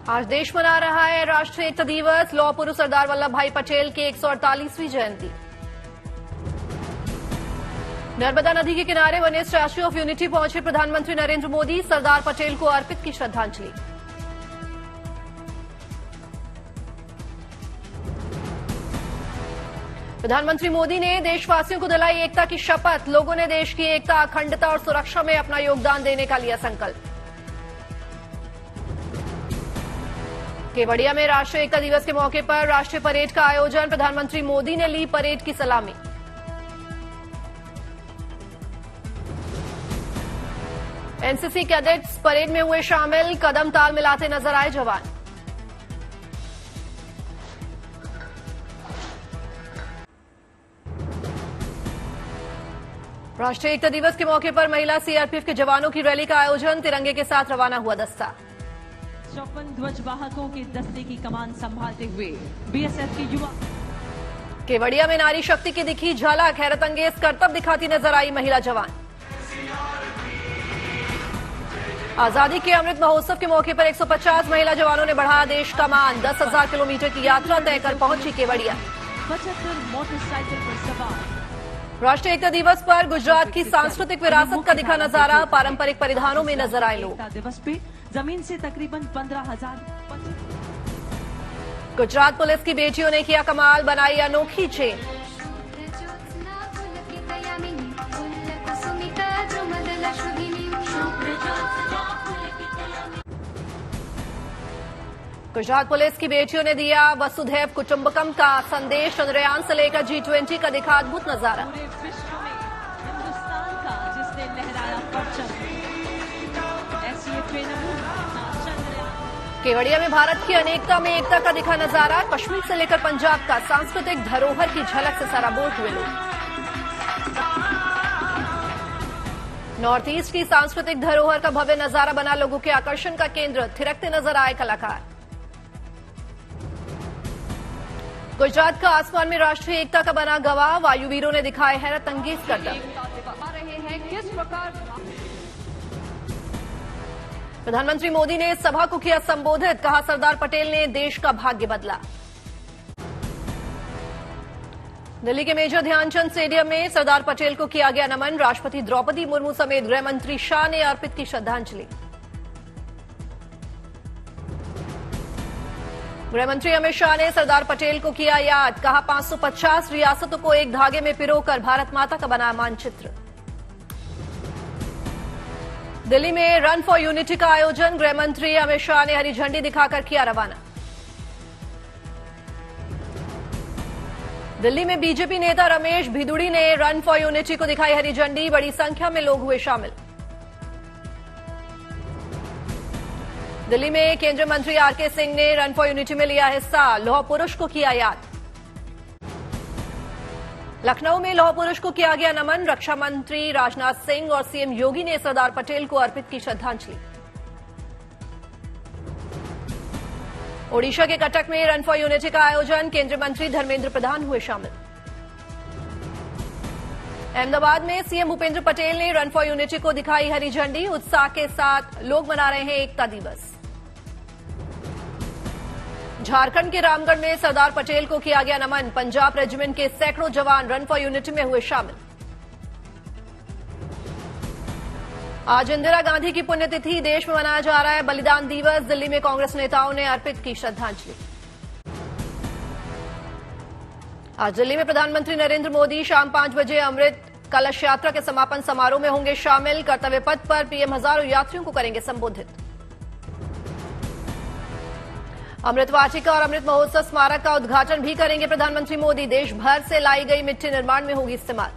आज देश मना रहा है राष्ट्रीय एकता दिवस। लौह पुरुष सरदार वल्लभ भाई पटेल की 148वीं जयंती। नर्मदा नदी के किनारे बने स्टैच्यू ऑफ यूनिटी पहुंचे प्रधानमंत्री नरेंद्र मोदी। सरदार पटेल को अर्पित की श्रद्धांजलि। प्रधानमंत्री मोदी ने देशवासियों को दिलाई एकता की शपथ। लोगों ने देश की एकता, अखंडता और सुरक्षा में अपना योगदान देने का लिया संकल्प। केवड़िया में राष्ट्रीय एकता दिवस के मौके पर राष्ट्रीय परेड का आयोजन। प्रधानमंत्री मोदी ने ली परेड की सलामी। एनसीसी कैडेट्स परेड में हुए शामिल। कदम ताल मिलाते नजर आए जवान। राष्ट्रीय एकता दिवस के मौके पर महिला सीआरपीएफ के जवानों की रैली का आयोजन। तिरंगे के साथ रवाना हुआ दस्ता। 54 ध्वजवाहकों के दस्ते की कमान संभालते हुए बीएसएफ के युवा। केवड़िया में नारी शक्ति की दिखी झलक। हैरत अंगेज करतब दिखाती नजर आई महिला जवान। आजादी के अमृत महोत्सव के मौके पर 150 महिला जवानों ने बढ़ाया देश का मान। 10,000 किलोमीटर की यात्रा तय कर पहुंची केवड़िया। 75 मोटरसाइकिल पर सवार। राष्ट्रीय एकता दिवस पर गुजरात की सांस्कृतिक विरासत का दिखा नजारा। पारंपरिक परिधानों में नजर आए लोग। दिवस पे जमीन से तकरीबन 15,000। गुजरात पुलिस की बेटियों ने किया कमाल, बनाई अनोखी चेन। गुजरात पुलिस की बेटियों ने दिया वसुधैव कुटुंबकम का संदेश। चंद्रयान से लेकर G20 का दिखा अद्भुत नजारा। पूरे विश्व में हिंदुस्तान का जिसने लहराया परचम, ऐसी एक बेनमून चंद्रयान। केवड़िया में भारत की अनेकता में एकता का दिखा नजारा। कश्मीर से लेकर पंजाब का सांस्कृतिक धरोहर की झलक से सराबोर हुए लोग। नॉर्थ ईस्ट की सांस्कृतिक धरोहर का भव्य नजारा बना लोगों के आकर्षण का केंद्र। थिरकते नजर आए कलाकार। गुजरात का आसमान में राष्ट्रीय एकता का बना गवाह। वायुवीरों ने दिखाए हैरत अंगेज करतब। प्रधानमंत्री मोदी ने सभा को किया संबोधित। कहा सरदार पटेल ने देश का भाग्य बदला। दिल्ली के मेजर ध्यानचंद स्टेडियम में सरदार पटेल को किया गया नमन। राष्ट्रपति द्रौपदी मुर्मू समेत गृह मंत्री शाह ने अर्पित की श्रद्धांजलि। गृहमंत्री अमित शाह ने सरदार पटेल को किया याद। कहा 550 रियासतों को एक धागे में पिरोकर भारत माता का बना मानचित्र। दिल्ली में रन फॉर यूनिटी का आयोजन। गृहमंत्री अमित शाह ने हरी झंडी दिखाकर किया रवाना। दिल्ली में बीजेपी नेता रमेश भिदुड़ी ने रन फॉर यूनिटी को दिखाई हरी झंडी। बड़ी संख्या में लोग हुए शामिल। दिल्ली में केंद्रीय मंत्री आरके सिंह ने रन फॉर यूनिटी में लिया हिस्सा। लौह पुरुष को किया याद। लखनऊ में लौह पुरुष को किया गया नमन। रक्षा मंत्री राजनाथ सिंह और सीएम योगी ने सरदार पटेल को अर्पित की श्रद्धांजलि। ओडिशा के कटक में रन फॉर यूनिटी का आयोजन। केंद्रीय मंत्री धर्मेंद्र प्रधान हुए शामिल। अहमदाबाद में सीएम भूपेंद्र पटेल ने रन फॉर यूनिटी को दिखाई हरी झंडी। उत्साह के साथ लोग मना रहे हैं एकता दिवस। झारखंड के रामगढ़ में सरदार पटेल को किया गया नमन। पंजाब रेजिमेंट के सैकड़ों जवान रन फॉर यूनिटी में हुए शामिल। आज इंदिरा गांधी की पुण्यतिथि। देश में मनाया जा रहा है बलिदान दिवस। दिल्ली में कांग्रेस नेताओं ने अर्पित की श्रद्धांजलि। आज दिल्ली में प्रधानमंत्री नरेंद्र मोदी शाम 5 बजे अमृत कलश यात्रा के समापन समारोह में होंगे शामिल। कर्तव्य पथ पर पीएम हजारों यात्रियों को करेंगे संबोधित। अमृत वाटिका और अमृत महोत्सव स्मारक का उद्घाटन भी करेंगे प्रधानमंत्री मोदी। देश भर से लाई गई मिट्टी निर्माण में होगी इस्तेमाल।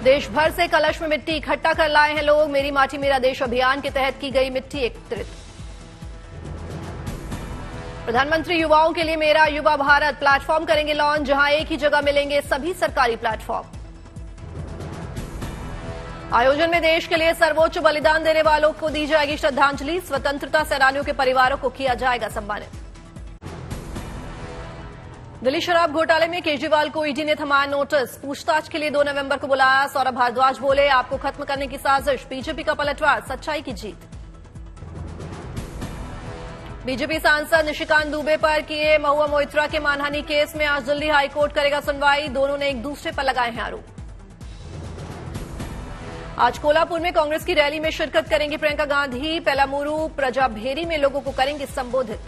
देश भर से कलश में मिट्टी इकट्ठा कर लाए हैं लोग। मेरी माटी मेरा देश अभियान के तहत की गई मिट्टी एकत्रित। प्रधानमंत्री युवाओं के लिए मेरा युवा भारत प्लेटफॉर्म करेंगे लॉन्च। जहां एक ही जगह मिलेंगे सभी सरकारी प्लेटफॉर्म। आयोजन में देश के लिए सर्वोच्च बलिदान देने वालों को दी जाएगी श्रद्धांजलि। स्वतंत्रता सेनानियों के परिवारों को किया जाएगा सम्मानित। दिल्ली शराब घोटाले में केजरीवाल को ईडी ने थमाया नोटिस। पूछताछ के लिए 2 नवंबर को बुलाया। सौरभ भारद्वाज बोले आपको खत्म करने की साजिश। बीजेपी का पलटवार, सच्चाई की जीत। बीजेपी सांसद निशिकांत दुबे पर किए महुआ मोइत्रा के मानहानि केस में आज दिल्ली हाईकोर्ट करेगा सुनवाई। दोनों ने एक दूसरे पर लगाए हैं आरोप। आज कोल्हापुर में कांग्रेस की रैली में शिरकत करेंगी प्रियंका गांधी। पेलामुरु प्रजाभेरी में लोगों को करेंगे संबोधित।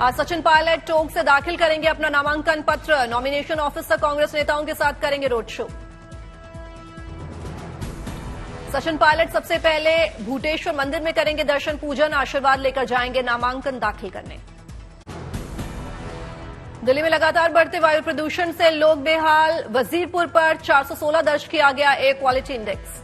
आज सचिन पायलट टोंक से दाखिल करेंगे अपना नामांकन पत्र। नॉमिनेशन ऑफिस तक कांग्रेस नेताओं के साथ करेंगे रोड शो। सचिन पायलट सबसे पहले भूतेश्वर मंदिर में करेंगे दर्शन पूजन। आशीर्वाद लेकर जाएंगे नामांकन दाखिल करने। दिल्ली में लगातार बढ़ते वायु प्रदूषण से लोग बेहाल। वजीरपुर पर 416 दर्ज किया गया एयर क्वालिटी इंडेक्स।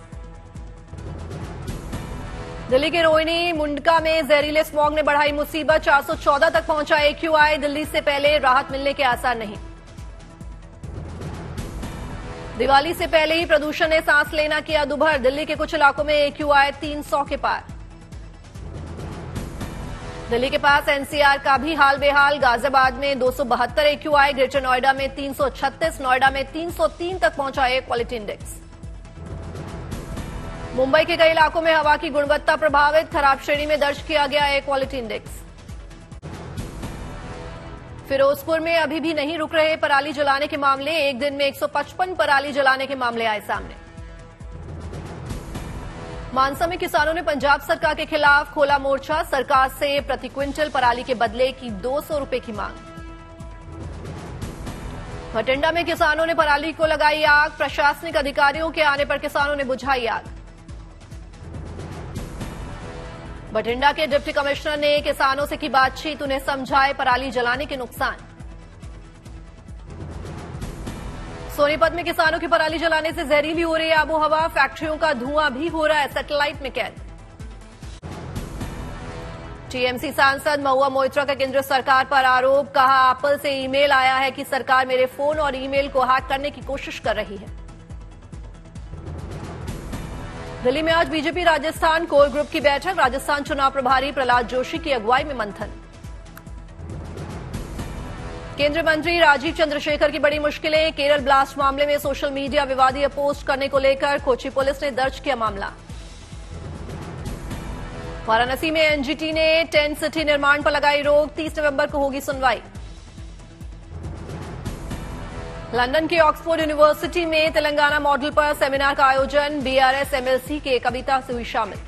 दिल्ली के रोहिणी मुंडका में जहरीले स्मॉग ने बढ़ाई मुसीबत। 414 तक पहुंचा AQI। दिल्ली से पहले राहत मिलने के आसार नहीं। दिवाली से पहले ही प्रदूषण ने सांस लेना किया दुभर। दिल्ली के कुछ इलाकों में AQI 300 के पार। दिल्ली के पास NCR का भी हाल बेहाल। गाजियाबाद में 272 AQI। ग्रेटर नोएडा में 336। नोएडा में 303 तक पहुंचा एयर क्वालिटी इंडेक्स। मुंबई के कई इलाकों में हवा की गुणवत्ता प्रभावित। खराब श्रेणी में दर्ज किया गया एयर क्वालिटी इंडेक्स। फिरोजपुर में अभी भी नहीं रुक रहे पराली जलाने के मामले। एक दिन में 155 पराली जलाने के मामले आए सामने। मानसा में किसानों ने पंजाब सरकार के खिलाफ खोला मोर्चा। सरकार से प्रति क्विंटल पराली के बदले की 200 रुपए की मांग। भटिंडा में किसानों ने पराली को लगाई आग। प्रशासनिक अधिकारियों के आने पर किसानों ने बुझाई आग। भटिंडा के डिप्टी कमिश्नर ने किसानों से की बातचीत। उन्हें समझाए पराली जलाने के नुकसान। सोनीपत में किसानों की पराली जलाने से जहरीली हो रही है आबो हवा। फैक्ट्रियों का धुआं भी हो रहा है सैटेलाइट में कैद। टीएमसी सांसद महुआ मोइत्रा का केंद्र सरकार पर आरोप। कहा एप्पल से ईमेल आया है कि सरकार मेरे फोन और ईमेल को हैक करने की कोशिश कर रही है। दिल्ली में आज बीजेपी राजस्थान कोर ग्रुप की बैठक। राजस्थान चुनाव प्रभारी प्रहलाद जोशी की अगुवाई में मंथन। केंद्रीय मंत्री राजीव चंद्रशेखर की बड़ी मुश्किलें। केरल ब्लास्ट मामले में सोशल मीडिया विवादीय पोस्ट करने को लेकर कोची पुलिस ने दर्ज किया मामला। वाराणसी में एनजीटी ने टेंट सिटी निर्माण पर लगाई रोक। 30 नवंबर को होगी सुनवाई। लंदन की ऑक्सफोर्ड यूनिवर्सिटी में तेलंगाना मॉडल पर सेमिनार का आयोजन। बीआरएस एमएलसी के कविता से हुई शामिल।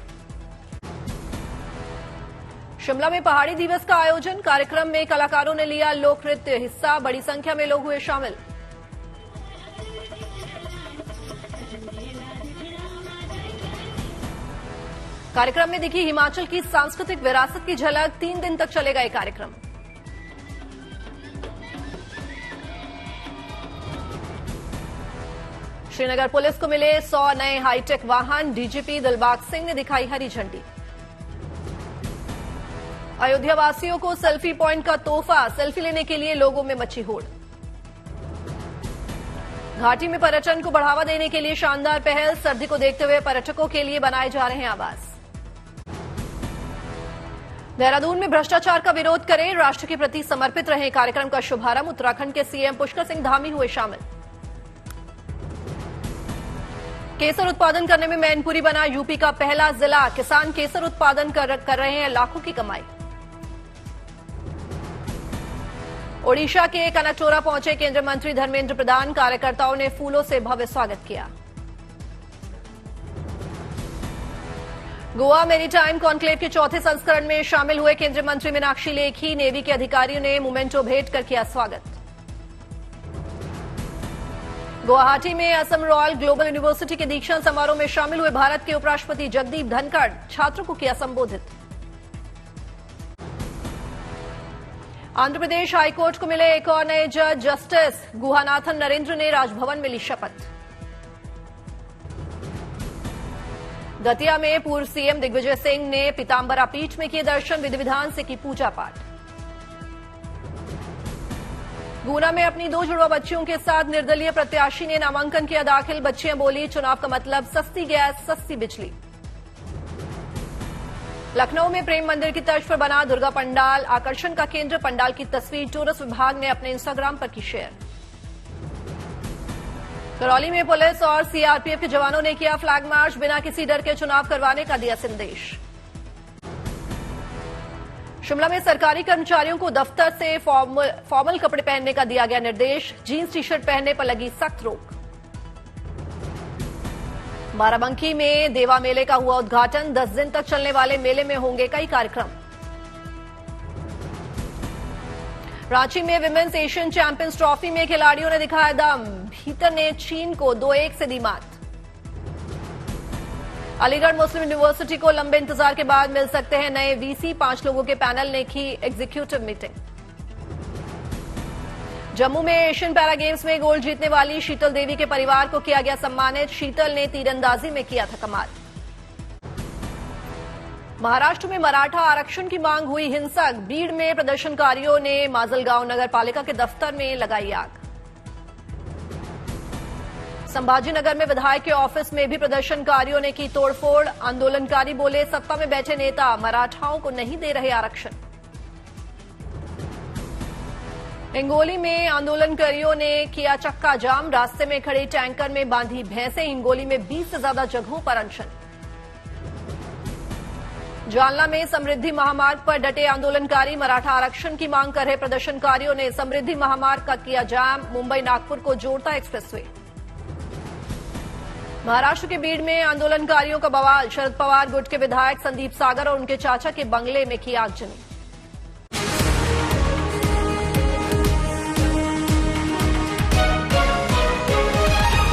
शिमला में पहाड़ी दिवस का आयोजन। कार्यक्रम में कलाकारों ने लिया लोक नृत्य हिस्सा। बड़ी संख्या में लोग हुए शामिल। कार्यक्रम में दिखी हिमाचल की सांस्कृतिक विरासत की झलक। 3 दिन तक चलेगा ये कार्यक्रम। श्रीनगर पुलिस को मिले 100 नए हाईटेक वाहन। डीजीपी दिलबाग सिंह ने दिखाई हरी झंडी। अयोध्या वासियों को सेल्फी पॉइंट का तोहफा। सेल्फी लेने के लिए लोगों में मची होड़। घाटी में पर्यटन को बढ़ावा देने के लिए शानदार पहल। सर्दी को देखते हुए पर्यटकों के लिए बनाए जा रहे हैं आवास। देहरादून में भ्रष्टाचार का विरोध करें, राष्ट्र के प्रति समर्पित रहे कार्यक्रम का शुभारंभ। उत्तराखंड के सीएम पुष्कर सिंह धामी हुए शामिल। केसर उत्पादन करने में मैनपुरी बना यूपी का पहला जिला। किसान केसर उत्पादन कर रहे हैं लाखों की कमाई। ओडिशा के कनकटोरा पहुंचे केंद्रीय मंत्री धर्मेंद्र प्रधान। कार्यकर्ताओं ने फूलों से भव्य स्वागत किया। गोवा मेरीटाइम कॉन्क्लेव के चौथे संस्करण में शामिल हुए केंद्रीय मंत्री मीनाक्षी लेखी। नेवी के अधिकारियों ने मोमेंटो भेंट कर किया स्वागत। गुवाहाटी में असम रॉयल ग्लोबल यूनिवर्सिटी के दीक्षांत समारोह में शामिल हुए भारत के उपराष्ट्रपति जगदीप धनखड़। छात्रों को किया संबोधित। आंध्र प्रदेश हाईकोर्ट को मिले एक और नए जज। जस्टिस गुहानाथन नरेंद्र ने राजभवन में ली शपथ। दतिया में पूर्व सीएम दिग्विजय सिंह ने पीताम्बरा पीठ में किए दर्शन। विधि विधान से की पूजा पाठ। गुना में अपनी 2 जुड़वा बच्चियों के साथ निर्दलीय प्रत्याशी ने नामांकन किया दाखिल। बच्चियां बोली चुनाव का मतलब सस्ती गैस, सस्ती बिजली। लखनऊ में प्रेम मंदिर की तर्ज पर बना दुर्गा पंडाल। आकर्षण का केंद्र। पंडाल की तस्वीर टूरिज्म विभाग ने अपने इंस्टाग्राम पर की शेयर। करौली में पुलिस और सीआरपीएफ के जवानों ने किया फ्लैग मार्च। बिना किसी डर के चुनाव करवाने का दिया संदेश। शिमला में सरकारी कर्मचारियों को दफ्तर से फॉर्मल कपड़े पहनने का दिया गया निर्देश, जींस टी शर्ट पहनने पर लगी सख्त रोक। बाराबंकी में देवा मेले का हुआ उद्घाटन, 10 दिन तक चलने वाले मेले में होंगे कई कार्यक्रम। रांची में विमेंस एशियन चैंपियंस ट्रॉफी में खिलाड़ियों ने दिखाया दम, भीतर ने चीन को 2-1 से दी मात। अलीगढ़ मुस्लिम यूनिवर्सिटी को लंबे इंतजार के बाद मिल सकते हैं नए वीसी, 5 लोगों के पैनल ने की एग्जीक्यूटिव मीटिंग। जम्मू में एशियन पैरा गेम्स में गोल्ड जीतने वाली शीतल देवी के परिवार को किया गया सम्मानित, शीतल ने तीरंदाजी में किया था कमाल। महाराष्ट्र में मराठा आरक्षण की मांग हुई हिंसक, बीड़ में प्रदर्शनकारियों ने माजलगांव नगर पालिका के दफ्तर में लगाई आग। संभाजीनगर में विधायक के ऑफिस में भी प्रदर्शनकारियों ने की तोड़फोड़, आंदोलनकारी बोले सत्ता में बैठे नेता मराठाओं को नहीं दे रहे आरक्षण। हिंगोली में आंदोलनकारियों ने किया चक्का जाम, रास्ते में खड़े टैंकर में बांधी भैंसें, हिंगोली में 20 से ज्यादा जगहों पर अनशन। जालना में समृद्धि महामार्ग पर डटे आंदोलनकारी, मराठा आरक्षण की मांग कर रहे प्रदर्शनकारियों ने समृद्धि महामार्ग का किया जाम, मुंबई नागपुर को जोड़ता एक्सप्रेसवे। महाराष्ट्र के बीड़ में आंदोलनकारियों का बवाल, शरद पवार गुट के विधायक संदीप सागर और उनके चाचा के बंगले में की आगजनी।